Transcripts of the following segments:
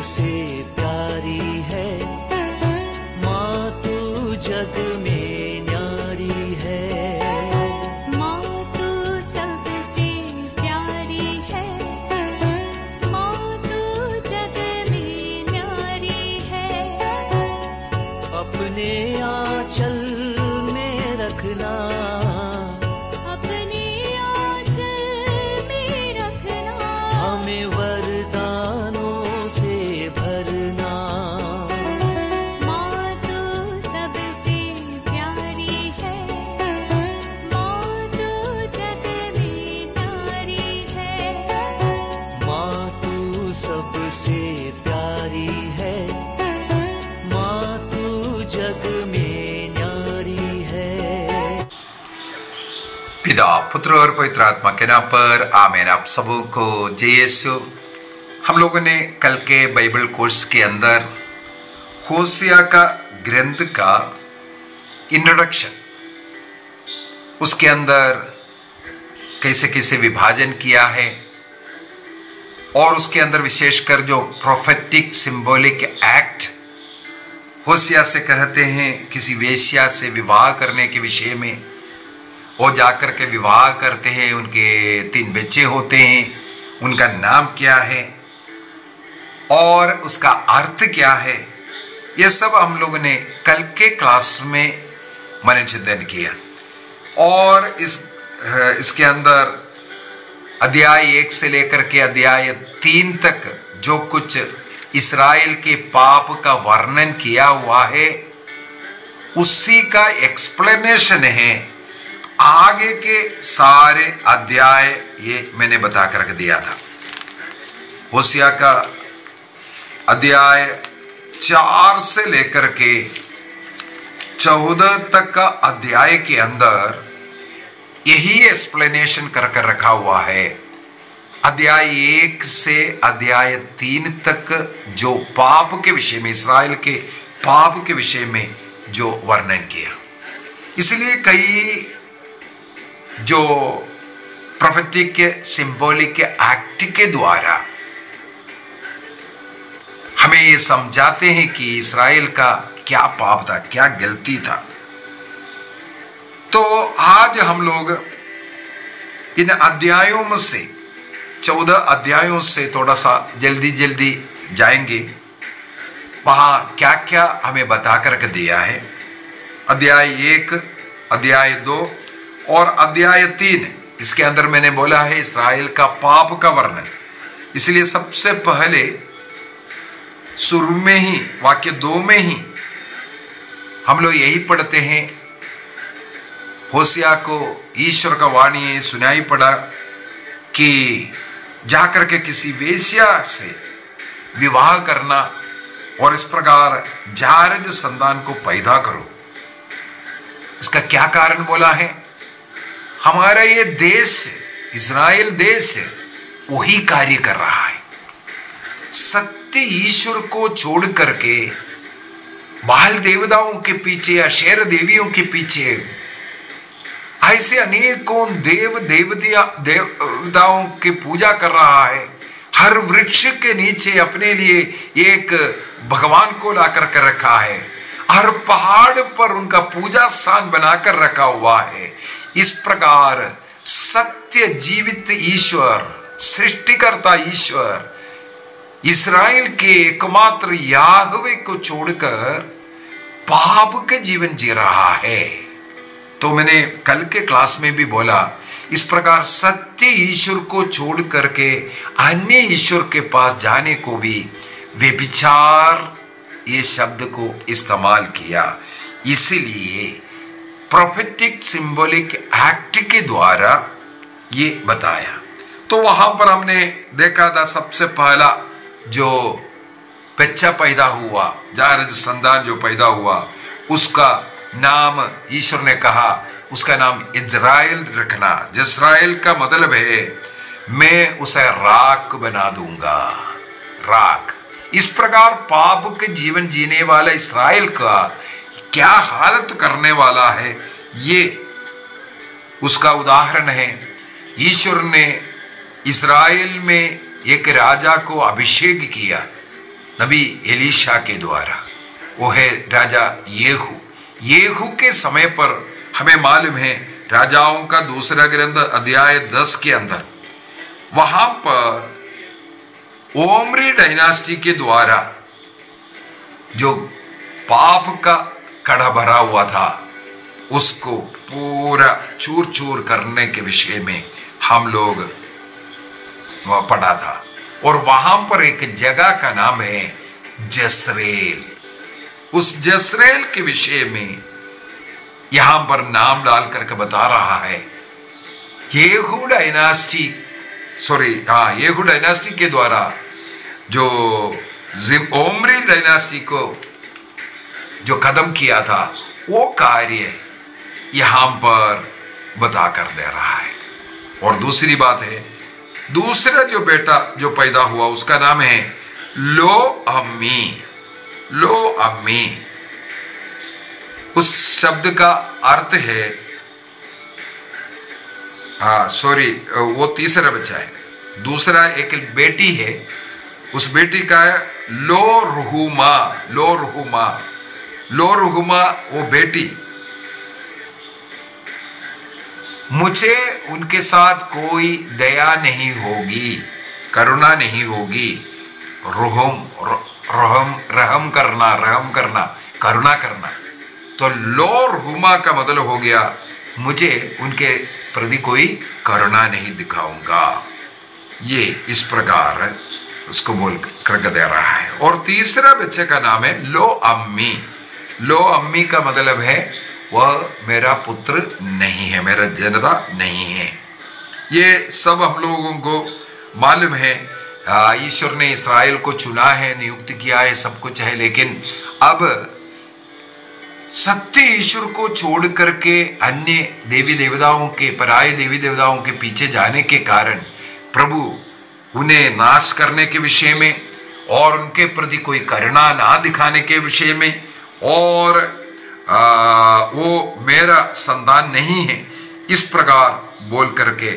सबसे प्यारी है, माँ तू जग में न्यारी है। माँ तू सबसे प्यारी है, माँ तू जग में न्यारी है। अपने आंचल में रखना, अपने आंचल में रखना। हमें वरदानों से भरना। माँ तू सबसे प्यारी है, माँ तू जग में न्यारी है। माँ तू सबसे प्यारी है, माँ तू जग में न्यारी है। पिता, पुत्र और पवित्र आत्मा के नाम पर आमीन। आप सबों को जय यीशु। हम लोगों ने कल के बाइबल कोर्स के अंदर होसिया का ग्रंथ का इंट्रोडक्शन, उसके अंदर कैसे कैसे विभाजन किया है और उसके अंदर विशेषकर जो प्रोफेटिक सिंबॉलिक एक्ट होसिया से कहते हैं, किसी वेश्या से विवाह करने के विषय में, वो जाकर के विवाह करते हैं, उनके 3 बच्चे होते हैं, उनका नाम क्या है और उसका अर्थ क्या है, ये सब हम लोगों ने कल के क्लास में मनन चिंतन किया। और इसके अंदर अध्याय 1 से लेकर के अध्याय 3 तक जो कुछ इस्राएल के पाप का वर्णन किया हुआ है, उसी का एक्सप्लेनेशन है। आगे के सारे अध्याय ये मैंने बता कर दिया था। होसिया का अध्याय 4 से लेकर के 14 तक का अध्याय के अंदर यही एक्सप्लेनेशन कर रखा हुआ है। अध्याय 1 से अध्याय 3 तक जो पाप के विषय में, इस्राएल के पाप के विषय में जो वर्णन किया। इसलिए कई जो प्रोफेटिक के सिंबॉलिक के एक्ट के द्वारा हमें ये समझाते हैं कि इस्राएल का क्या पाप था, क्या गलती था। तो आज हम लोग इन अध्यायों में से 14 अध्यायों से थोड़ा सा जल्दी जाएंगे। वहां क्या क्या हमें बता करके दिया है। अध्याय 1, अध्याय 2 और अध्याय 3, इसके अंदर मैंने बोला है इस्राएल का पाप का वर्णन। इसलिए सबसे पहले शुरू में ही वाक्य 2 में ही हम लोग यही पढ़ते हैं, होसिया को ईश्वर का वाणी सुनाई पड़ा कि जाकर के किसी वेश्या से विवाह करना और इस प्रकार जारज संतान को पैदा करो। इसका क्या कारण बोला है? हमारा ये देश, इस्राएल देश, वही कार्य कर रहा है। सत्य ईश्वर को छोड़ करके बाल देवताओं के पीछे, अशेर देवियों के पीछे ऐसे अनेकों देवताओं की पूजा कर रहा है। हर वृक्ष के नीचे अपने लिए एक भगवान को ला कर रखा है। हर पहाड़ पर उनका पूजा स्थान बनाकर रखा हुआ है। इस प्रकार सत्य जीवित ईश्वर, सृष्टिकर्ता ईश्वर, इस्राएल के एकमात्र याहवे को छोड़कर पाप के जीवन जी रहा है। तो मैंने कल के क्लास में भी बोला, इस प्रकार सत्य ईश्वर को छोड़ करके अन्य ईश्वर के पास जाने को भी व्यभिचार ये शब्द को इस्तेमाल किया। इसलिए प्रोफेटिक सिंबॉलिक एक्ट के द्वारा ये बताया। तो वहां पर हमने देखा था, सबसे पहला जो बच्चा पैदा हुआ, जारज संतान जो पैदा हुआ, उसका नाम ईश्वर ने कहा, उसका नाम इज़राइल रखना। जिस्राइल का मतलब है मैं उसे राख बना दूंगा, राख। इस प्रकार पाप के जीवन जीने वाला इस्राएल का क्या हालत करने वाला है, ये उसका उदाहरण है। ईश्वर ने इस्राएल में एक राजा को अभिषेक किया, नबी एलीशा के द्वारा, वो है राजा येहू के समय पर हमें मालूम है राजाओं का दूसरा ग्रंथ अध्याय 10 के अंदर वहां पर ओमरी डायनास्टी के द्वारा जो पाप का कड़ा भरा हुआ था उसको पूरा चूर चूर करने के विषय में हम लोग पढ़ा था। और वहां पर एक जगह का नाम है जसरेल। उस जसरेल के विषय में यहां पर नाम डाल करके बता रहा है येहू डायनास्टी के द्वारा जो ओमरी डायनास्टी को जो कदम किया था वो कार्य यहां पर बता कर दे रहा है। और दूसरी बात है, दूसरा जो बेटा जो पैदा हुआ उसका नाम है लो अम्मी। उस शब्द का अर्थ है वो तीसरा बच्चा है। दूसरा एक बेटी है, उस बेटी का है लो रुहुमा वो बेटी। मुझे उनके साथ कोई दया नहीं होगी, करुणा नहीं होगी। रहम करना, करुणा करना। तो लो रुहुमा का मतलब हो गया मुझे उनके प्रति कोई करुणा नहीं दिखाऊंगा। ये इस प्रकार उसको बोल कर दे रहा है। और तीसरा बच्चे का नाम है लो अम्मी का मतलब है वह मेरा पुत्र नहीं है, मेरा जनता नहीं है। ये सब हम लोगों को मालूम है। ईश्वर ने इस्राएल को चुना है, नियुक्त किया है, सब कुछ है। लेकिन अब सत्य ईश्वर को छोड़ करके अन्य देवी देवताओं के, पराये देवी देवताओं के पीछे जाने के कारण प्रभु उन्हें नाश करने के विषय में और उनके प्रति कोई करुणा ना दिखाने के विषय में और वो मेरा संतान नहीं है, इस प्रकार बोल करके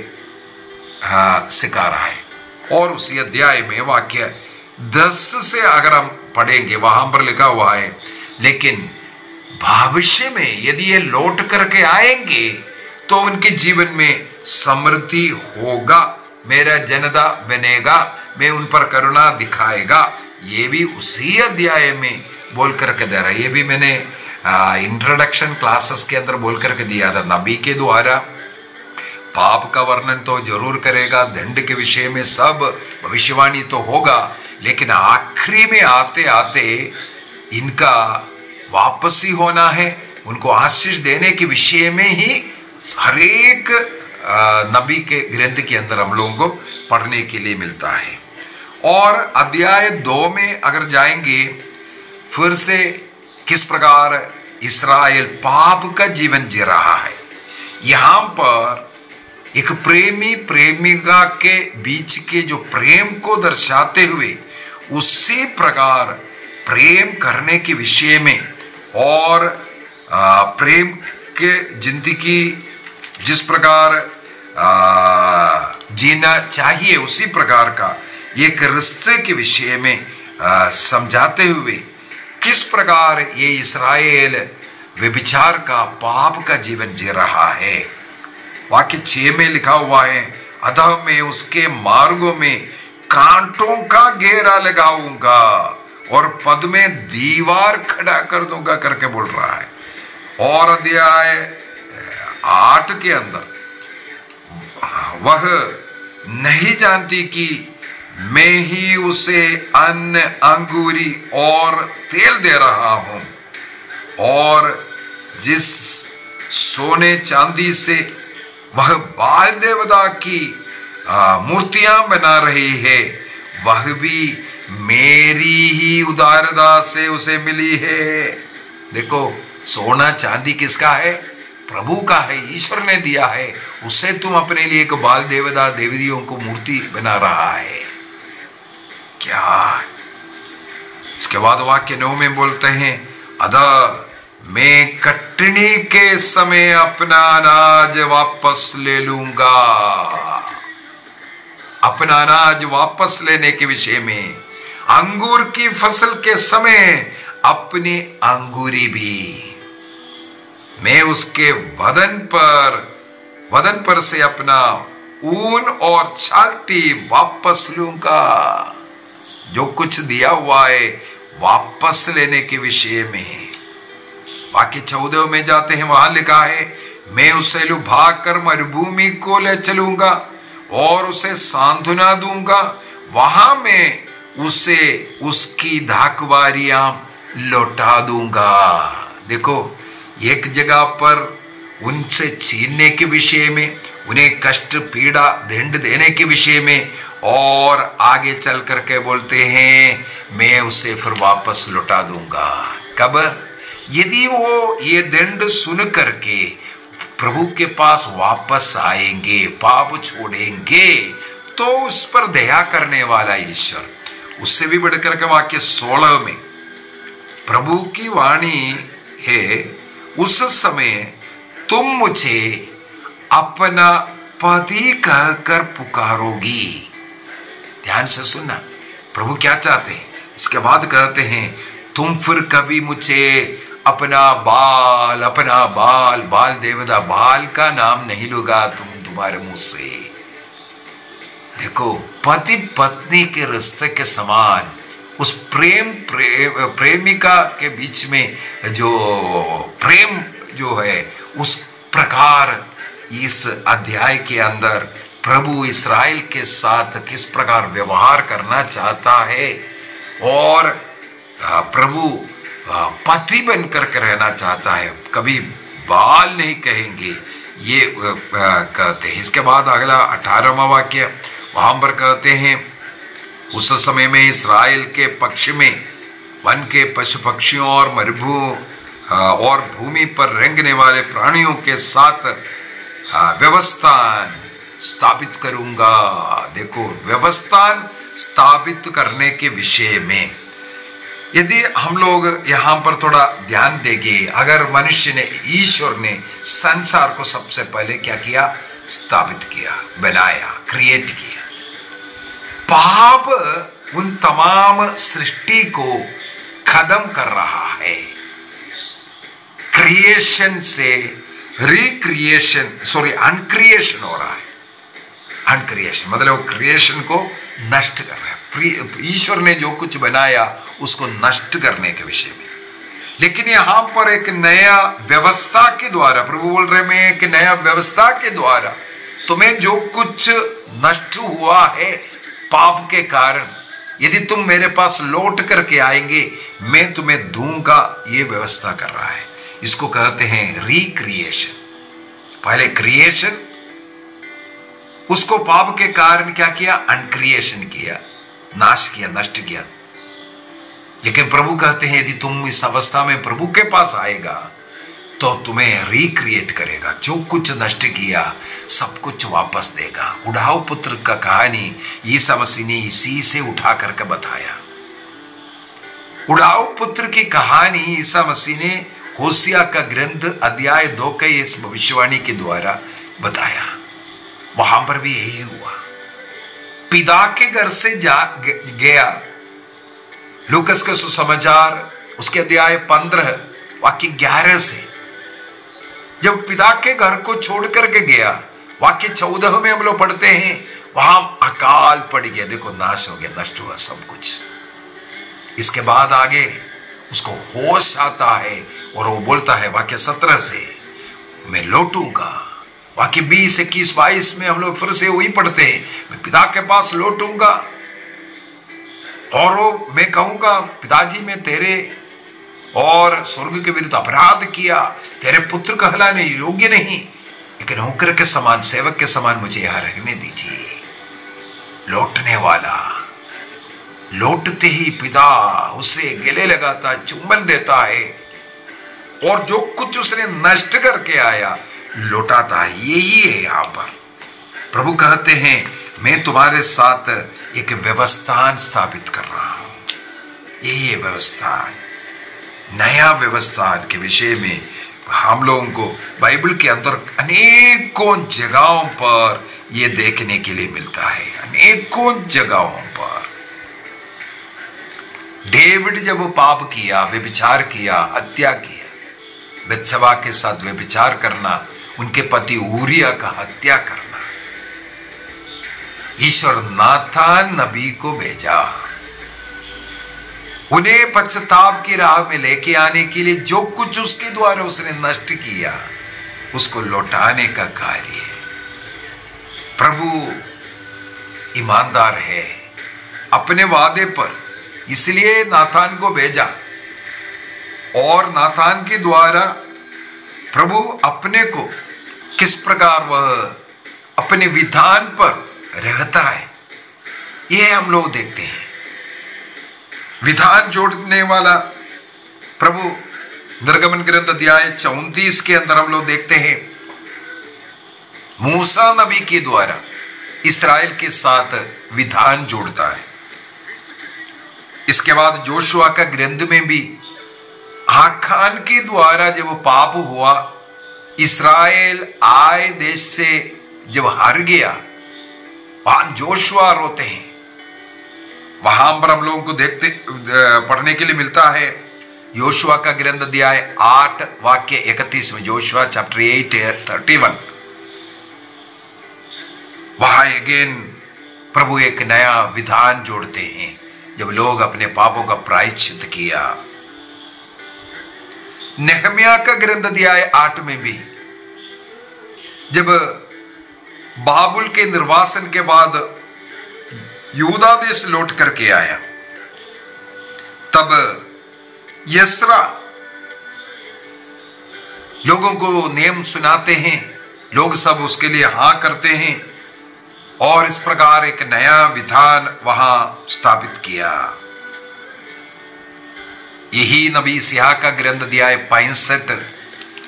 सिखा रहा है। और उसी अध्याय में वाक्य 10 से अगर हम पढ़ेंगे वहां पर लिखा हुआ है लेकिन भविष्य में यदि ये लौट करके आएंगे तो उनके जीवन में समृद्धि होगा, मेरा जनता बनेगा, मैं उन पर करुणा दिखाएगा। ये भी उसी अध्याय में बोल करके दे रहा है। ये भी मैंने इंट्रोडक्शन क्लासेस के अंदर बोल करके दिया था। नबी के द्वारा पाप का वर्णन तो जरूर करेगा, दंड के विषय में सब भविष्यवाणी तो होगा, लेकिन आखिरी में आते आते इनका वापसी होना है, उनको आशीष देने के विषय में ही हरेक नबी के ग्रंथ के अंदर हम लोगों को पढ़ने के लिए मिलता है। और अध्याय 2 में अगर जाएंगे फिर से किस प्रकार इस्राएल पाप का जीवन जी रहा है। यहां पर एक प्रेमी प्रेमिका के बीच के जो प्रेम को दर्शाते हुए उसी प्रकार प्रेम करने के विषय में और प्रेम के जिंदगी जिस प्रकार जीना चाहिए उसी प्रकार का एक रिश्ते के विषय में समझाते हुए किस प्रकार ये इस्राएल व्यभिचार का पाप का जीवन जी रहा है। वाक्य 6 में लिखा हुआ है, अतः मैं उसके मार्गों में कांटों का घेरा लगाऊंगा और पद में दीवार खड़ा कर दूंगा करके बोल रहा है। और अध्याय 8 के अंदर वह नहीं जानती कि मैं ही उसे अन्न अंगूरी और तेल दे रहा हूं और जिस सोने चांदी से वह बाल देवता की मूर्तियां बना रही है वह भी मेरी ही उदारता से उसे मिली है। देखो, सोना चांदी किसका है? प्रभु का है, ईश्वर ने दिया है। उससे तुम अपने लिए एक बाल देवता देवदियों को मूर्ति बना रहा है क्या? इसके बाद वाक्य 9 में बोलते हैं, अतः मैं कटनी के समय अपना अनाज वापस ले लूंगा। अपना अनाज वापस लेने के विषय में अंगूर की फसल के समय अपनी अंगूरी भी मैं उसके बदन पर से अपना ऊन और छाती वापस लूंगा। जो कुछ दिया हुआ है वापस लेने के विषय में। वाक्य 14 में जाते हैं, वहां लिखा है, मैं उसे लुभा कर मरुभूमि को ले चलूंगा और उसे सांत्वना दूंगा। वहां मैं उसे उसकी धाकबारियां लौटा दूंगा। देखो, एक जगह पर उनसे छीनने के विषय में, उन्हें कष्ट पीड़ा दंड देने के विषय में, और आगे चल करके बोलते हैं मैं उसे फिर वापस लौटा दूंगा। कब? यदि वो ये दंड सुन करके प्रभु के पास वापस आएंगे, पाप छोड़ेंगे, तो उस पर दया करने वाला ईश्वर। उससे भी बढ़कर के वाक्य 16 में प्रभु की वाणी है, उस समय तुम मुझे अपना पति कहकर पुकारोगी। ध्यान से सुनना, प्रभु क्या चाहते हैं। इसके बाद कहते हैं, तुम फिर कभी मुझे अपना बाल देवता बाल का नाम नहीं लूंगा तुम्हारे मुंह से। देखो, पति पत्नी के रिश्ते के समान उस प्रेमिका के बीच में जो प्रेम जो है, उस प्रकार इस अध्याय के अंदर प्रभु इस्राएल के साथ किस प्रकार व्यवहार करना चाहता है, और प्रभु पति बनकर के रहना चाहता है, कभी बाल नहीं कहेंगे, ये कहते हैं। इसके बाद अगला 18वां वाक्य वहां पर कहते हैं, उस समय में इस्राएल के पक्ष में वन के पशु पक्षियों और भूमि पर रेंगने वाले प्राणियों के साथ व्यवस्था स्थापित करूंगा। देखो, व्यवस्था स्थापित करने के विषय में यदि हम लोग यहां पर थोड़ा ध्यान देंगे, अगर मनुष्य ने, ईश्वर ने संसार को सबसे पहले क्या किया? स्थापित किया, बनाया, क्रिएट किया। पाप उन तमाम सृष्टि को खत्म कर रहा है। क्रिएशन से अनक्रिएशन हो रहा है। अनक्रिएशन मतलब क्रिएशन को नष्ट कर रहा है। ईश्वर ने जो कुछ बनाया उसको नष्ट करने के विषय में। लेकिन यहां पर एक नया व्यवस्था के द्वारा प्रभु बोल रहे, मैं एक नया व्यवस्था के द्वारा तुम्हें जो कुछ नष्ट हुआ है पाप के कारण, यदि तुम मेरे पास लौट करके आएंगे मैं तुम्हें दूंगा। ये व्यवस्था कर रहा है। इसको कहते हैं रिक्रिएशन। पहले क्रिएशन, उसको पाप के कारण क्या किया? अनक्रिएशन किया, नाश किया, नष्ट किया। लेकिन प्रभु कहते हैं यदि तुम इस अवस्था में प्रभु के पास आएगा तो तुम्हें रिक्रिएट करेगा। जो कुछ नष्ट किया सब कुछ वापस देगा। उड़ाऊ पुत्र का कहानी यीशु मसीह ने इसी से उठा करके बताया। उड़ाऊ पुत्र की कहानी यीशु मसीह ने होसिया का ग्रंथ अध्याय 2 के इस भविष्यवाणी के द्वारा बताया। वहां पर भी यही हुआ। पिता के घर से गया। लूकस का सुसमाचार उसके अध्याय 15 वाक्य 11 से, जब पिता के घर को छोड़ करके गया, वाक्य 14 में हम लोग पढ़ते हैं, वहां अकाल पड़ गया। देखो, नाश हो गया, नष्ट हुआ सब कुछ। इसके बाद आगे उसको होश आता है और वो बोलता है वाक्य 17 से, मैं लौटूंगा। वाक्य 20, 21, 22 में हम लोग फिर से वही पढ़ते हैं, मैं पिता के पास लौटूंगा और वो मैं कहूंगा, पिताजी मैं तेरे और स्वर्ग के विरुद्ध अपराध किया, तेरे पुत्र कहलाने योग्य नहीं, लेकिन नौकर के समान, सेवक के समान मुझे यहां रहने दीजिए। लौटने वाला, लौटते ही पिता उससे गले लगाता, चुंबन देता है और जो कुछ उसने नष्ट करके आया लौटाता है। यही है यहां पर प्रभु कहते हैं, मैं तुम्हारे साथ एक व्यवस्था स्थापित कर रहा हूं। यही है व्यवस्था। नया व्यवस्था के विषय में हम लोगों को बाइबल के अंदर अनेकों जगहों पर यह देखने के लिए मिलता है। अनेकों जगहों पर डेविड जब वो पाप किया, व्यभिचार किया, हत्या किया, बत्शबा के साथ व्यभिचार करना, उनके पति ऊरिया का हत्या करना, ईश्वर नातान नबी को भेजा उन्हें पश्चाताप की राह में लेके आने के लिए। जो कुछ उसके द्वारा उसने नष्ट किया उसको लौटाने का कार्य है। प्रभु ईमानदार है अपने वादे पर, इसलिए नातान को भेजा और नातान के द्वारा प्रभु अपने को किस प्रकार वह अपने विधान पर रहता है, यह हम लोग देखते हैं। विधान जोड़ने वाला प्रभु निर्गमन ग्रंथ अध्याय 34 के अंदर हम लोग देखते हैं, मूसा नबी के द्वारा इस्राएल के साथ विधान जोड़ता है। इसके बाद जोशुआ का ग्रंथ में भी आखान के द्वारा जब पाप हुआ, इस्राएल आए देश से जब हार गया, वहां जोशुआ रोते हैं। वहां पर हम लोगों को देखते पढ़ने के लिए मिलता है योशुआ का ग्रंथ अध्याय 8 वाक्य 31 में, जोशुआ चैप्टर 8:31। वहां अगेन प्रभु एक नया विधान जोड़ते हैं जब लोग अपने पापों का प्रायश्चित किया। नेहमिया का ग्रंथ अध्याय 8 में भी जब बाबुल के निर्वासन के बाद यहूदा देश लौट करके आया, तब यस्रा लोगों को नियम सुनाते हैं, लोग सब उसके लिए हां करते हैं और इस प्रकार एक नया विधान वहां स्थापित किया। यही नबी सिहा का ग्रंथ अध्याय 65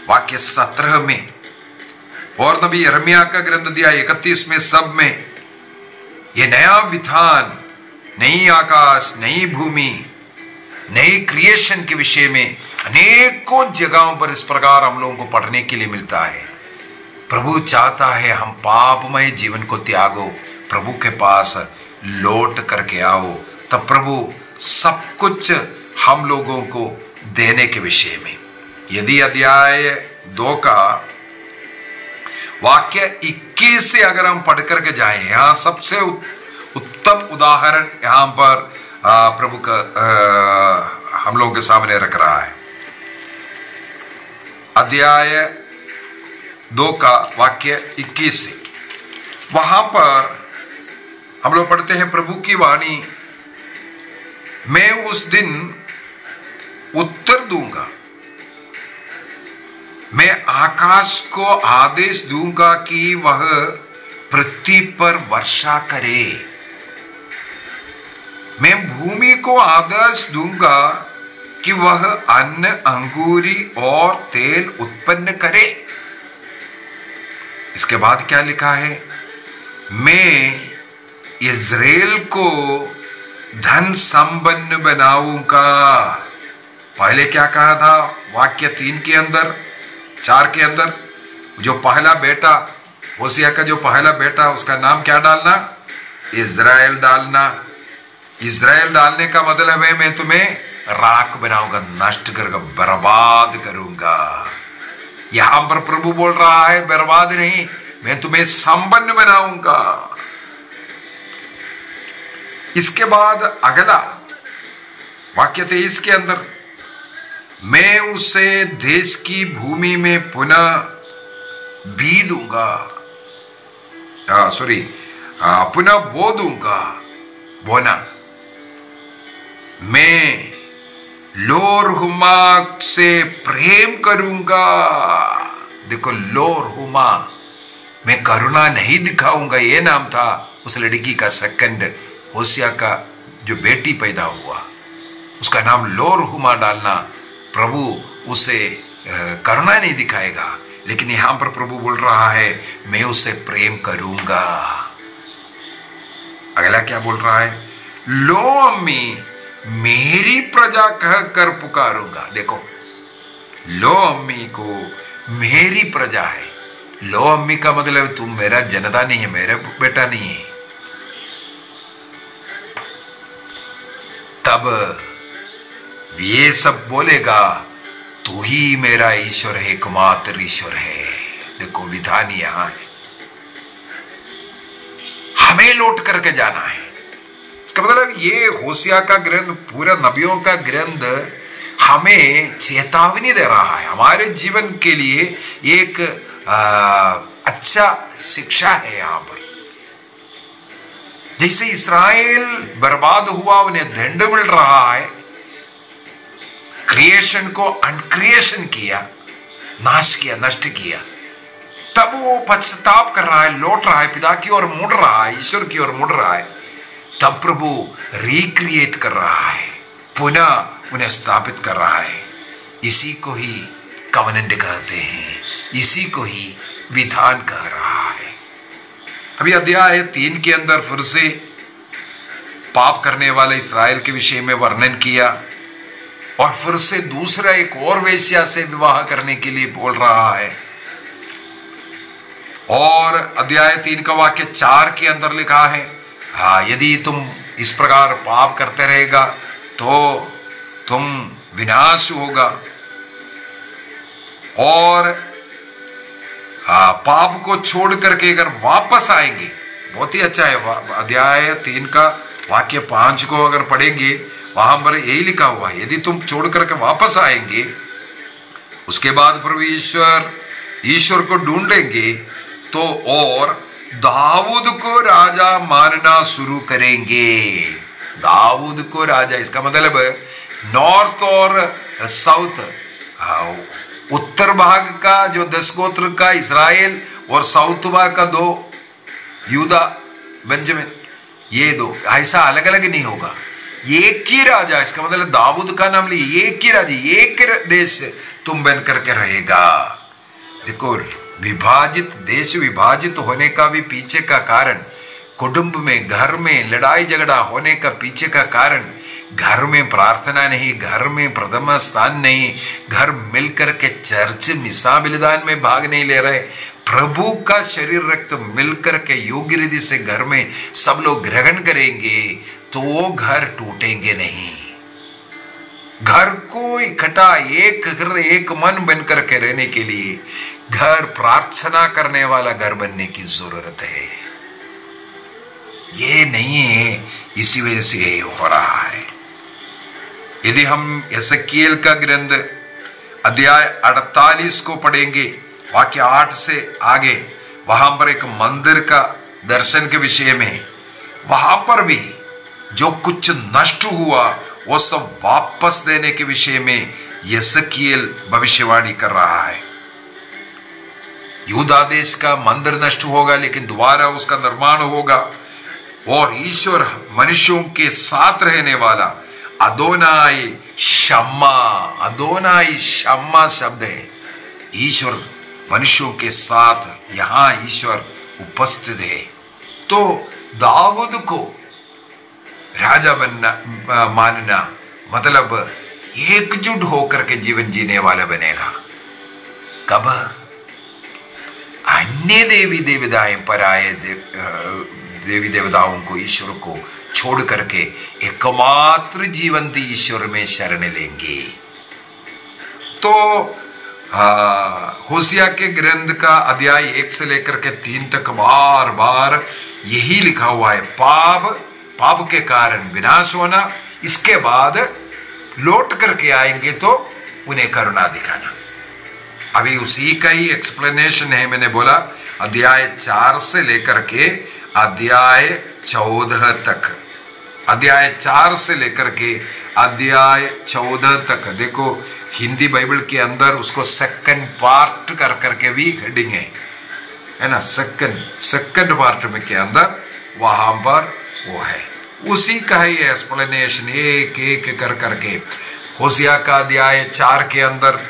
वाक्य 17 में और नबी यिर्मयाह का ग्रंथ अध्याय 31 में, सब में ये नया विधान, नई आकाश, नई भूमि, नई क्रिएशन के विषय में अनेकों जगहों पर इस प्रकार हम लोगों को पढ़ने के लिए मिलता है। प्रभु चाहता है हम पापमय जीवन को त्यागो, प्रभु के पास लौट करके आओ, तब प्रभु सब कुछ हम लोगों को देने के विषय में। यदि अध्याय 2 का वाक्य 21 से अगर हम पढ़ करके जाएं, यहां सबसे उत्तम उदाहरण यहां पर प्रभु का हम लोगों के सामने रख रहा है। अध्याय 2 का वाक्य 21 से वहां पर हम लोग पढ़ते हैं, प्रभु की वाणी, मैं उस दिन उत्तर दूंगा, मैं आकाश को आदेश दूंगा कि वह पृथ्वी पर वर्षा करे, मैं भूमि को आदेश दूंगा कि वह अन्न, अंगूरी और तेल उत्पन्न करे। इसके बाद क्या लिखा है, मैं इज़राइल को धन संपन्न बनाऊंगा। पहले क्या कहा था वाक्य 3 के अंदर, 4 के अंदर, जो पहला बेटा होशिया का जो पहला बेटा, उसका नाम क्या डालना, इज़राइल डालना। इज़राइल डालने का मतलब है मैं तुम्हें राख बनाऊंगा, नष्ट करूंगा, बर्बाद करूंगा। यहां पर प्रभु बोल रहा है बर्बाद नहीं, मैं तुम्हें संपन्न बनाऊंगा। इसके बाद अगला वाक्य 23 के अंदर, मैं उसे देश की भूमि में पुनः बी दूंगा, पुनः बो दूंगा, बोना। मैं लोर हुमा से प्रेम करूंगा। देखो, लोर हुमा, मैं करुणा नहीं दिखाऊंगा, ये नाम था उस लड़की का। सेकंड होशिया का जो बेटी पैदा हुआ, उसका नाम लोर हुमा डालना। प्रभु उसे करुणा नहीं दिखाएगा, लेकिन यहां पर प्रभु बोल रहा है मैं उसे प्रेम करूंगा। अगला क्या बोल रहा है, लो अम्मी मेरी प्रजा कहकर पुकारूंगा। देखो, लो अम्मी को मेरी प्रजा है। लो अम्मी का मतलब तुम मेरा जनता नहीं है, मेरा बेटा नहीं है। तब ये सब बोलेगा तू ही मेरा ईश्वर है, एकमात्र ईश्वर है। देखो विधान यहां है, हमें लौट करके जाना है। इसका मतलब ये होशिया का ग्रंथ, पूरा नबियों का ग्रंथ हमें चेतावनी दे रहा है, हमारे जीवन के लिए एक अच्छा शिक्षा है। यहां पर जैसे इस्राएल बर्बाद हुआ, उन्हें दंड मिल रहा है, क्रिएशन को अनक्रिएशन किया, नाश किया, नष्ट किया, तब वो पश्चाताप कर रहा है, लौट रहा है, पिता की ओर मुड़ रहा है, ईश्वर की ओर मुड़ रहा है। तब प्रभु रिक्रिएट कर रहा है, पुनः उन्हें स्थापित कर रहा है। इसी को ही कवनेंट कहते हैं, इसी को ही विधान कह रहा है। अभी अध्याय 3 के अंदर फिर से पाप करने वाले इस्राएल के विषय में वर्णन किया, और फिर से दूसरा एक और वेश्या से विवाह करने के लिए बोल रहा है। और अध्याय 3 का वाक्य 4 के अंदर लिखा है, यदि तुम इस प्रकार पाप करते रहेगा तो तुम विनाश होगा। और पाप को छोड़ करके अगर वापस आएंगे, बहुत ही अच्छा है, अध्याय 3 का वाक्य 5 को अगर पढ़ेंगे, वहां पर यही लिखा हुआ है, यदि तुम छोड़ करके वापस आएंगे, उसके बाद प्रभु ईश्वर को ढूंढेंगे तो और दाऊद को राजा मानना शुरू करेंगे। दाऊद को राजा, इसका मतलब नॉर्थ और साउथ, उत्तर भाग का जो 10 गोत्र का इस्राएल और साउथ भाग का 2 यूदा बेंजामिन, ये 2 ऐसा अलग अलग नहीं होगा, एक ही राजा। इसका मतलब दाऊद का नाम लिए एक ही राजा, एक देश तुम बन करके रहेगा। देखो विभाजित देश, विभाजित होने का भी पीछे का कारण, कुटुंब में, घर में लड़ाई झगड़ा होने का पीछे का कारण, घर में प्रार्थना नहीं, घर में प्रथम स्थान नहीं, घर मिलकर के चर्च मिसा बलिदान में भाग नहीं ले रहे, प्रभु का शरीर रक्त मिलकर के योग्य रीति से घर में सब लोग ग्रहण करेंगे तो वो घर टूटेंगे नहीं। घर को इकट्ठा एक मन बनकर के रहने के लिए घर प्रार्थना करने वाला घर बनने की जरूरत है। ये नहीं है, इसी वजह से ये हो रहा है। यदि हम एसेकिएल का ग्रंथ अध्याय 48 को पढ़ेंगे, वाक्य 8 से आगे, वहां पर एक मंदिर का दर्शन के विषय में, वहां पर भी जो कुछ नष्ट हुआ वो सब वापस देने के विषय में एसेकिएल भविष्यवाणी कर रहा है। यूदा देश का मंदिर नष्ट होगा, लेकिन दोबारा उसका निर्माण होगा, और ईश्वर मनुष्यों के साथ रहने वाला अदोनाई शम्मा, अदोनाई शम्मा शब्द है, ईश्वर मनुष्यों के साथ, यहां ईश्वर उपस्थित है। तो दाऊद को राजा बनना, मानना मतलब एकजुट होकर के जीवन जीने वाला बनेगा। कब? अन्य देवी देवताएं पर आए देवी देवताओं को, ईश्वर को छोड़ करके एकमात्र जीवंत ईश्वर में शरण लेंगे। तो होशिया के ग्रंथ का अध्याय 1 से लेकर के 3 तक बार बार यही लिखा हुआ है, पाप के कारण विनाश होना, इसके बाद लौट करके आएंगे तो उन्हें करुणा दिखाना। अभी उसी का ही एक्सप्लेनेशन है। मैंने बोला अध्याय 4 से लेकर के अध्याय 14 तक, अध्याय 4 से लेकर के अध्याय 14 तक। देखो हिंदी बाइबल के अंदर उसको सेकंड पार्ट कर करके भी हेडिंग है ना, सेकंड पार्ट में के अंदर वहां पर वो है, उसी का ही एक्सप्लेनेशन एक एक कर करके। होशिया का अध्याय 4 के अंदर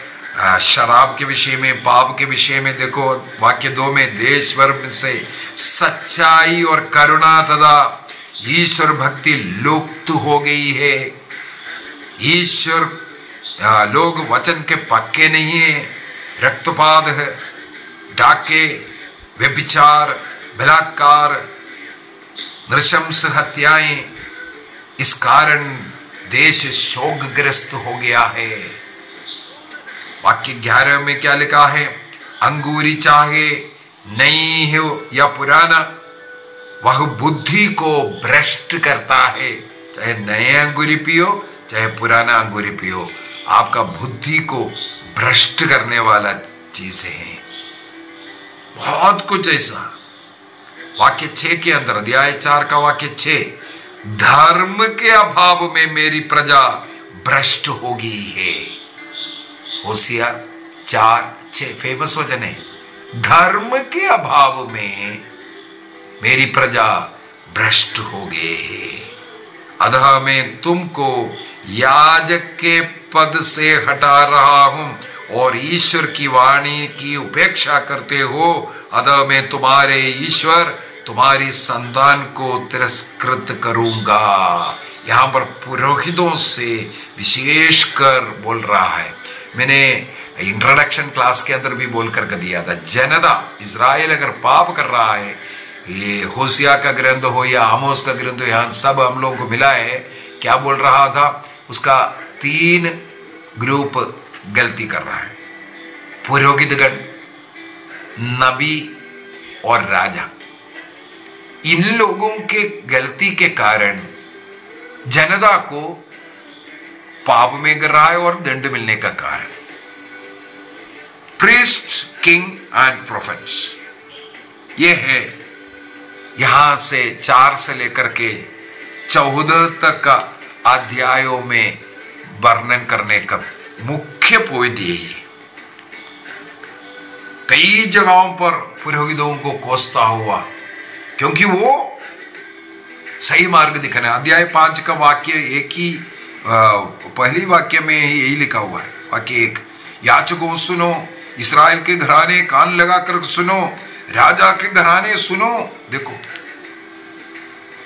शराब के विषय में, पाप के विषय में, देखो वाक्य 2 में देश भर में से सच्चाई और करुणा तथा ईश्वर भक्ति लुप्त हो गई है। ईश्वर लोग वचन के पक्के नहीं है, रक्तपात है, डाके, व्यभिचार, बलात्कार, नृशंस हत्याएं, इस कारण देश शोकग्रस्त हो गया है। वाक्य 11 में क्या लिखा है? अंगूरी चाहे नई हो या पुराना, वह बुद्धि को भ्रष्ट करता है। चाहे नए अंगूरी पियो चाहे पुराना अंगूरी पियो, आपका बुद्धि को भ्रष्ट करने वाला चीज है। बहुत कुछ ऐसा। वाक्य 6 के अंदर, अध्याय 4 का वाक्य 6, धर्म के अभाव में मेरी प्रजा भ्रष्ट हो गई है। होशिया 4:6 फेमस वचन है। धर्म के अभाव में मेरी प्रजा भ्रष्ट हो गए है। अतः मैं तुमको याजक के पद से हटा रहा हूं और ईश्वर की वाणी की उपेक्षा करते हो। अतः मैं तुम्हारे ईश्वर तुम्हारी संतान को तिरस्कृत करूंगा। यहां पर पुरोहितों से विशेषकर बोल रहा है। मैंने इंट्रोडक्शन क्लास के अंदर भी बोल करके दिया था, जनता इज़राइल अगर पाप कर रहा है, ये होशिया का ग्रंथ हो या आमोस का ग्रंथ हो, यहाँ सब हम लोगों को मिला है। क्या बोल रहा था? उसका 3 ग्रुप गलती कर रहा है, पुरोहितगण, नबी और राजा। इन लोगों के गलती के कारण जनता को पाप में गिर रहा है और दंड मिलने का कारण। प्रीस्ट, किंग एंड प्रोफेट्स, ये है यहां से 4 से लेकर के 14 तक का अध्यायों में वर्णन करने का मुख्य पॉइंट यही है। कई जगहों पर पुरोहितों को कोसता हुआ, क्योंकि वो सही मार्ग दिखाना। अध्याय 5 का वाक्य एक ही पहली वाक्य में ही यही लिखा हुआ है। वाक्य 1, याचकों सुनो, इस्राएल के घराने कान लगाकर सुनो, राजा के घराने सुनो। देखो,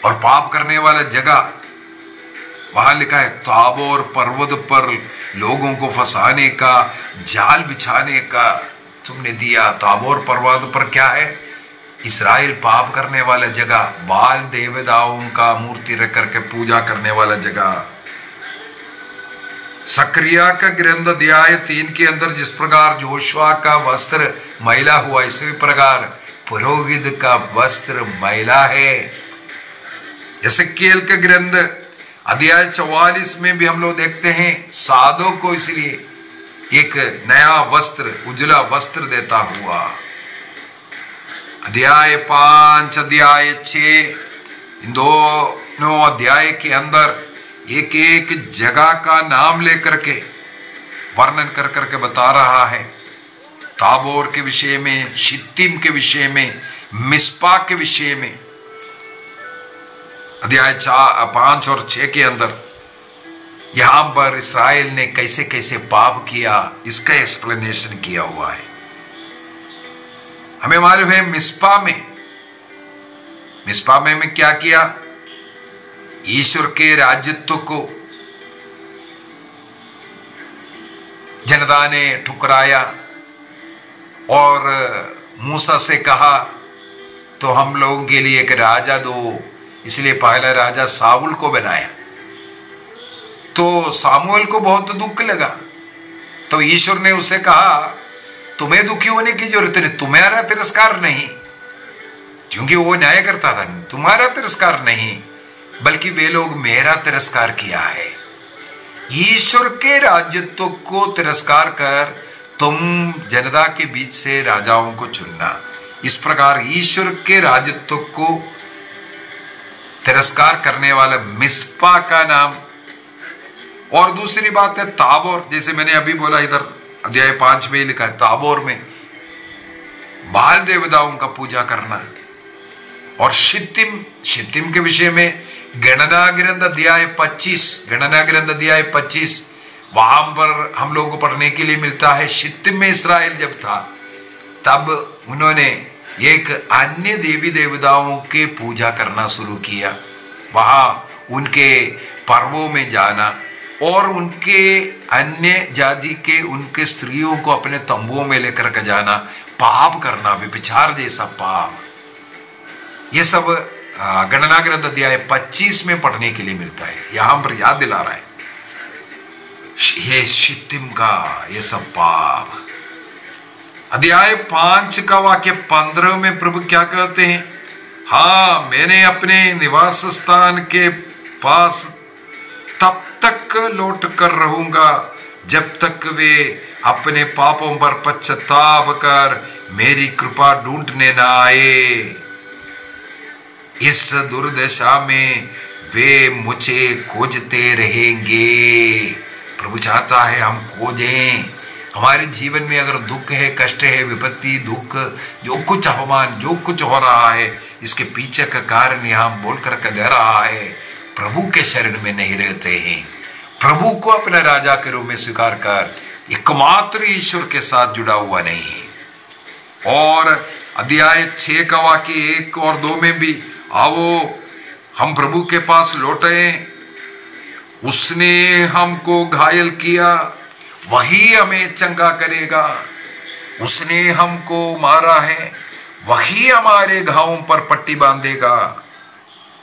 और पाप करने वाला जगह वहां लिखा है, ताबोर पर्वत पर लोगों को फंसाने का जाल बिछाने का तुमने दिया। ताबोर पर्वत पर क्या है? इस्राएल पाप करने वाला जगह, बाल देवताओं का मूर्ति रख करके पूजा करने वाला जगह। सक्रिया का ग्रंथ अध्याय 3 के अंदर जिस प्रकार जोशुआ का वस्त्र मैला हुआ, इसी प्रकार पुरोहित का वस्त्र मैला है। यसेकेल का ग्रंथ अध्याय 44 में भी हम लोग देखते हैं, साधो को इसलिए एक नया वस्त्र, उजला वस्त्र देता हुआ। अध्याय 5, अध्याय 6, इन दोनों अध्याय के अंदर एक एक जगह का नाम लेकर के वर्णन कर करके बता रहा है। ताबोर के विषय में, शित्तीम के विषय में, मिस्पा के विषय में। अध्याय 5 और 6 के अंदर यहां पर इस्राएल ने कैसे कैसे पाप किया, इसका एक्सप्लेनेशन किया हुआ है। हमें मालूम है मिस्पा में क्या किया? ईश्वर के राज्यत्व को जनता ने ठुकराया और मूसा से कहा तो हम लोगों के लिए एक राजा दो, इसलिए पहला राजा साउल को बनाया। तो सामुएल को बहुत दुख लगा, तो ईश्वर ने उसे कहा तुम्हें दुखी होने की जरूरत नहीं, तुम्हारा तिरस्कार नहीं, क्योंकि वो न्याय करता था। तुम्हारा तिरस्कार नहीं, बल्कि वे लोग मेरा तिरस्कार किया है। ईश्वर के राज्यत्व को तिरस्कार कर तुम जनता के बीच से राजाओं को चुनना। इस प्रकार ईश्वर के राज्यत्व को तिरस्कार करने वाला मिस्पा का नाम। और दूसरी बात है ताबोर, जैसे मैंने अभी बोला, इधर अध्याय 5 में लिखा है, ताबोर में बाल देवताओं का पूजा करना। और शित्तीम के विषय में गणना ग्रंथ अध्याय 25, वहां पर हम लोगों को पढ़ने के लिए मिलता है, शित्तीम में इस्राएल जब था तब उन्होंने एक अन्य देवी देवताओं के पूजा करना शुरू किया। वहां उनके पर्वों में जाना और उनके अन्य जाति के उनके स्त्रियों को अपने तंबुओं में लेकर के जाना, पाप करना, व्यभिचार जैसा पाप, ये सब गणना ग्रंथ अध्याय 25 में पढ़ने के लिए मिलता है। यहां पर याद दिला रहा है ये शित्तिम का ये सब पाप। अध्याय 5 का वाक्य 15 में प्रभु क्या कहते हैं? हाँ, मैंने अपने निवास स्थान के पास तब तक लौट कर रहूंगा जब तक वे अपने पापों पर पश्चाताप कर मेरी कृपा ढूंढने ना आए। इस दुर्दशा में वे मुझे खोजते रहेंगे। प्रभु चाहता है हम खोजें। हमारे जीवन में अगर दुख है, कष्ट है, विपत्ति, दुख, जो कुछ अपमान, जो कुछ हो रहा है, इसके पीछे का कारण यहां बोल कर दे रहा है, प्रभु के शरण में नहीं रहते हैं। प्रभु को अपने राजा के रूप में स्वीकार कर एकमात्र ईश्वर के साथ जुड़ा हुआ नहीं है। और अध्याय 6 का वाक्य 1 और 2 में भी, आओ हम प्रभु के पास लौटे। उसने हमको घायल किया, वही हमें चंगा करेगा। उसने हमको मारा है, वही हमारे घावों पर पट्टी बांधेगा।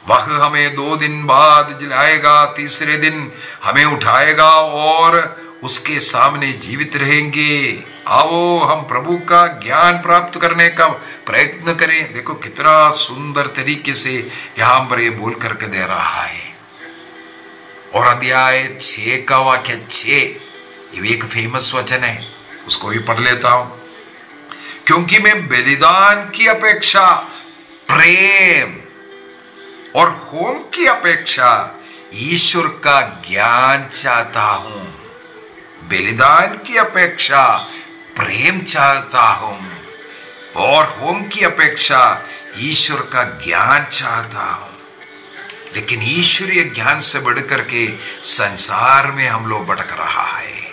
वह हमें 2 दिन बाद जिलाएगा, तीसरे दिन हमें उठाएगा और उसके सामने जीवित रहेंगे। आओ हम प्रभु का ज्ञान प्राप्त करने का प्रयत्न करें। देखो कितना सुंदर तरीके से यहां पर ये बोल करके दे रहा है। और अध्याय 6 का वाक्य 6, ये एक फेमस वचन है, उसको भी पढ़ लेता हूं। क्योंकि मैं बलिदान की अपेक्षा प्रेम और होम की अपेक्षा ईश्वर का ज्ञान चाहता हूं। बलिदान की अपेक्षा प्रेम चाहता हूं और होम की अपेक्षा ईश्वर का ज्ञान चाहता हूं। लेकिन ईश्वरीय ज्ञान से बढ़कर के संसार में हम लोग भटक रहा है।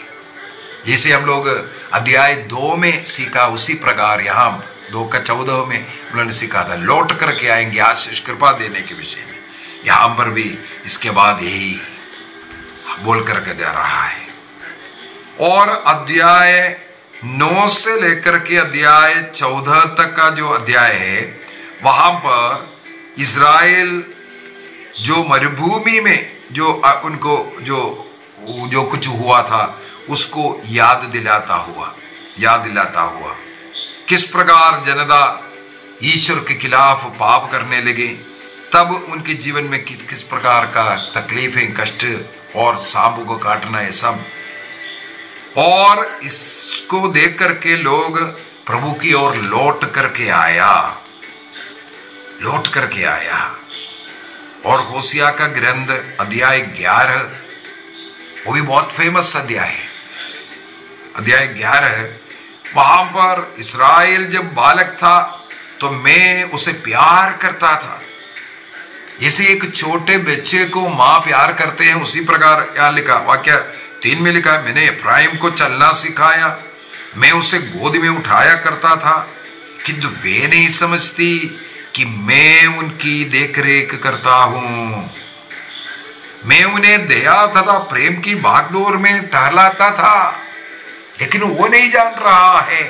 जैसे हम लोग अध्याय 2 में सीखा, उसी प्रकार यहां 2 का 14 में उन्होंने सीखा था, लौट करके आएंगे आशीष कृपा देने के विषय में। यहां पर भी इसके बाद यही बोल करके दे रहा है। और अध्याय 9 से लेकर के अध्याय 14 तक का जो अध्याय है, वहां पर इज़राइल जो मरुभूमि में जो उनको जो कुछ हुआ था उसको याद दिलाता हुआ किस प्रकार जनता ईश्वर के खिलाफ पाप करने लगे, तब उनके जीवन में किस किस प्रकार का तकलीफें, कष्ट और सांपों को काटना है सब। और इसको देख करके लोग प्रभु की ओर लौट करके आया। और होसिया का ग्रंथ अध्याय 11, वो भी बहुत फेमस अध्याय है। अध्याय 11, वहां पर इस्राएल जब बालक था तो मैं उसे प्यार करता था, जैसे एक छोटे बच्चे को माँ प्यार करते हैं, उसी प्रकार यहाँ लिखा, वाक्य 3 में लिखा है, मैंने इब्राहिम को चलना सिखाया, मैं उसे गोद में उठाया करता था, किंतु वे नहीं समझती कि मैं उनकी देखरेख करता हूं। मैं उन्हें दया तथा प्रेम की भागदौड़ में टहलाता था, लेकिन वो नहीं जान रहा है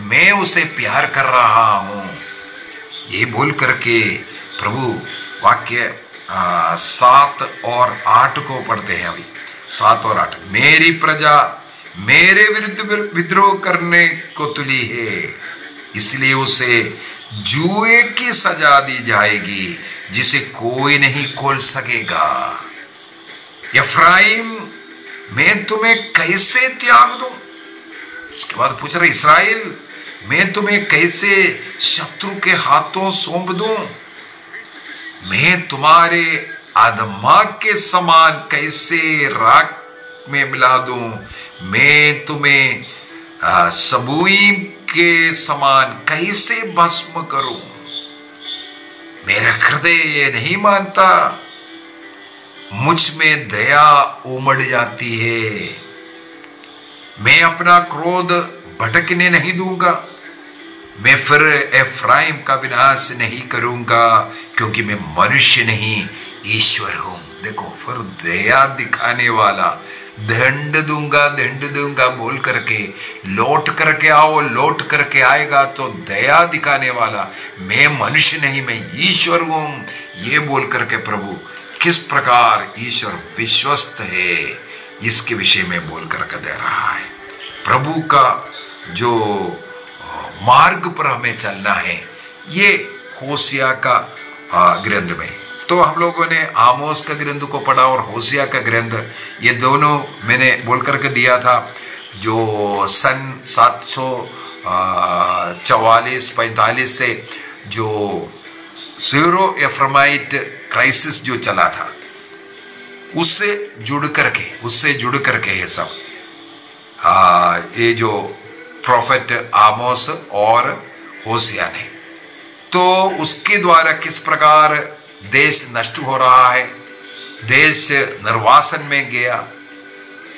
मैं उसे प्यार कर रहा हूं। ये बोल करके प्रभु वाक्य 7 और 8 को पढ़ते हैं अभी। 7 और 8, मेरी प्रजा मेरे विरुद्ध विद्रोह करने को तुली है, इसलिए उसे जुए की सजा दी जाएगी जिसे कोई नहीं खोल सकेगा। इफ्राइम, मैं तुम्हें कैसे त्याग दूं? इसके बाद पूछ रहे, इस्राएल, मैं तुम्हें कैसे शत्रु के हाथों सौंप दूं? मैं तुम्हारे आदमा के समान कैसे राख में मिला दूं? मैं तुम्हें सबूई के समान कैसे भस्म करूं? मेरा हृदय नहीं मानता, मुझ में दया उमड़ जाती है। मैं अपना क्रोध भटकने नहीं दूंगा, मैं फिर एफ्राइम का विनाश नहीं करूंगा, क्योंकि मैं मनुष्य नहीं ईश्वर हूं। देखो, फिर दया दिखाने वाला, दंड दूंगा बोल करके लौट करके आओ, लौट करके आएगा तो दया दिखाने वाला, मैं मनुष्य नहीं मैं ईश्वर हूं। ये बोल करके प्रभु किस प्रकार ईश्वर विश्वस्त है, इसके विषय में बोल करके दे रहा है। प्रभु का जो मार्ग पर हमें चलना है, ये होशिया का ग्रंथ में। तो हम लोगों ने आमोस का ग्रंथ को पढ़ा और होशिया का ग्रंथ, ये दोनों मैंने बोल करके दिया था। जो सन 744-45 से जो सीरो एफ्राइमाइट क्राइसिस जो चला था, उससे जुड़ करके ये सब ये जो प्रोफेट आमोस और होशिया ने, तो उसके द्वारा किस प्रकार देश नष्ट हो रहा है, देश निर्वासन में गया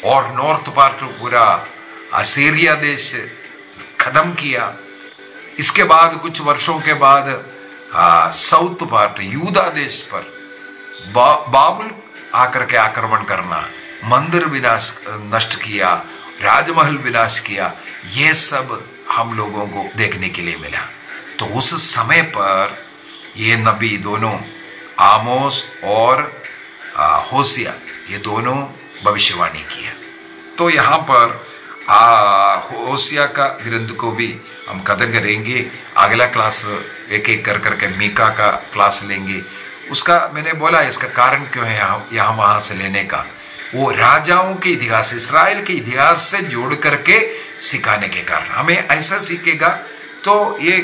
और नॉर्थ पार्ट पूरा असीरिया देश खत्म किया। इसके बाद कुछ वर्षों के बाद साउथ पार्ट यूदा देश पर बाबुल आकर के आक्रमण करना, मंदिर विनाश नष्ट किया, राजमहल विनाश किया, ये सब हम लोगों को देखने के लिए मिला। तो उस समय पर ये नबी दोनों आमोस और होशिया, ये दोनों भविष्यवाणी किया। तो यहाँ पर होशिया का ग्रंथ को भी हम कदम करेंगे। अगला क्लास एक एक कर करके मीका का क्लास लेंगे। उसका मैंने बोला इसका कारण क्यों है यहाँ वहाँ से लेने का, वो राजाओं के इतिहास, इस्राएल के इतिहास से जोड़ करके सिखाने के कारण हमें ऐसा सीखेगा। तो ये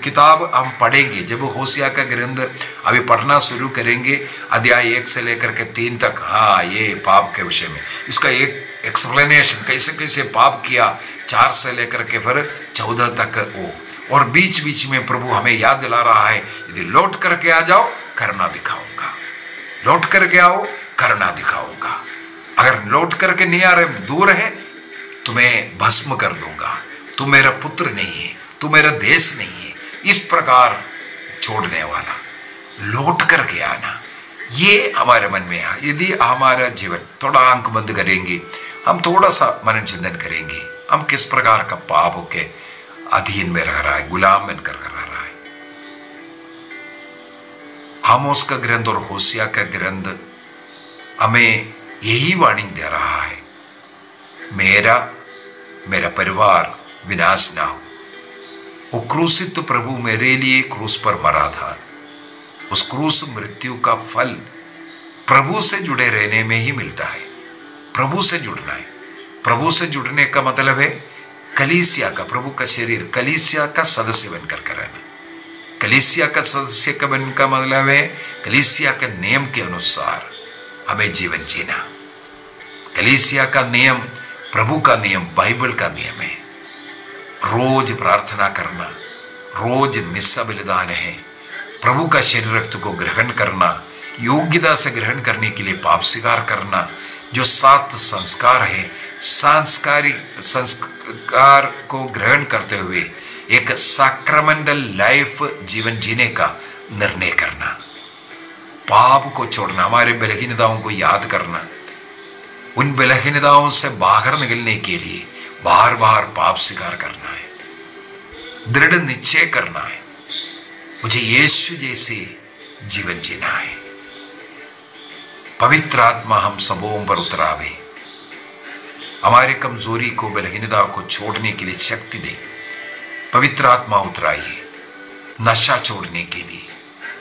किताब हम पढ़ेंगे जब होशिया का ग्रंथ अभी पढ़ना शुरू करेंगे, अध्याय 1 से लेकर के 3 तक। हाँ, ये पाप के विषय में इसका एक एक्सप्लेनेशन, कैसे कैसे पाप किया, 4 से लेकर के फिर 14 तक वो, और बीच बीच में प्रभु हमें याद दिला रहा है, यदि लौट करके आ जाओ करना दिखाऊंगा, लौट करके आओ करना दिखाऊंगा। अगर लौट करके नहीं आ रहे, दूर है, तुम्हें भस्म कर दूंगा, तुम मेरा पुत्र नहीं है, तू मेरा देश नहीं है। इस प्रकार छोड़ने वाला, लौट करके आना, ये हमारे मन में है। यदि हमारा जीवन थोड़ा आंख बंद करेंगे, हम थोड़ा सा मनन चिंतन करेंगे, हम किस प्रकार का पाप के अधीन में रह रहा है, गुलाम बनकर रह रहा है। आमोस का ग्रंथ और होशिया का ग्रंथ हमें यही वार्निंग दे रहा है, मेरा परिवार विनाश ना हो। वो क्रूसित प्रभु मेरे लिए क्रूस पर मरा था। उस क्रूस मृत्यु का फल प्रभु से जुड़े रहने में ही मिलता है। प्रभु से जुड़ना है। प्रभु से जुड़ने का मतलब है कलीसिया का, प्रभु का शरीर, कलीसिया का सदस्य बनकर रहना। कलीसिया का सदस्य का बनने का मतलब है कलीसिया के नियम के अनुसार हमें जीवन जीना। कलीसिया का नियम प्रभु का नियम, बाइबल का नियम है। रोज प्रार्थना करना, रोज मिस्सा बलिदान है, प्रभु का शरीर रक्त को ग्रहण करना, योग्यता से ग्रहण करने के लिए पाप स्वीकार करना, जो 7 संस्कार है, सांस्कारिक संस्कार को ग्रहण करते हुए एक सैक्रामेंटल लाइफ जीवन जीने का निर्णय करना, पाप को छोड़ना, हमारे बलहीनताओं को याद करना, उन बलहीनताओं से बाहर निकलने के लिए बार बार पाप स्वीकार करना है, दृढ़ निश्चय करना है, मुझे यीशु जैसे जीवन जीना है। पवित्र आत्मा हम सबों पर उतरावे, हमारे कमजोरी को, बलहीनता को छोड़ने के लिए शक्ति दे। पवित्र आत्मा उतराइए, नशा छोड़ने के लिए,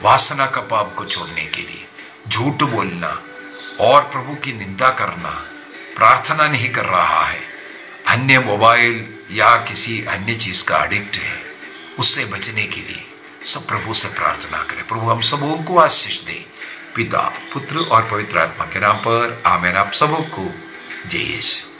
वासना का पाप को छोड़ने के लिए, झूठ बोलना और प्रभु की निंदा करना, प्रार्थना नहीं कर रहा है, अन्य मोबाइल या किसी अन्य चीज का एडिक्ट है, उससे बचने के लिए सब प्रभु से प्रार्थना करें। प्रभु हम सबों को आशीष दे, पिता, पुत्र और पवित्र आत्मा के नाम पर आमीन। आप सबों को जय यीशु।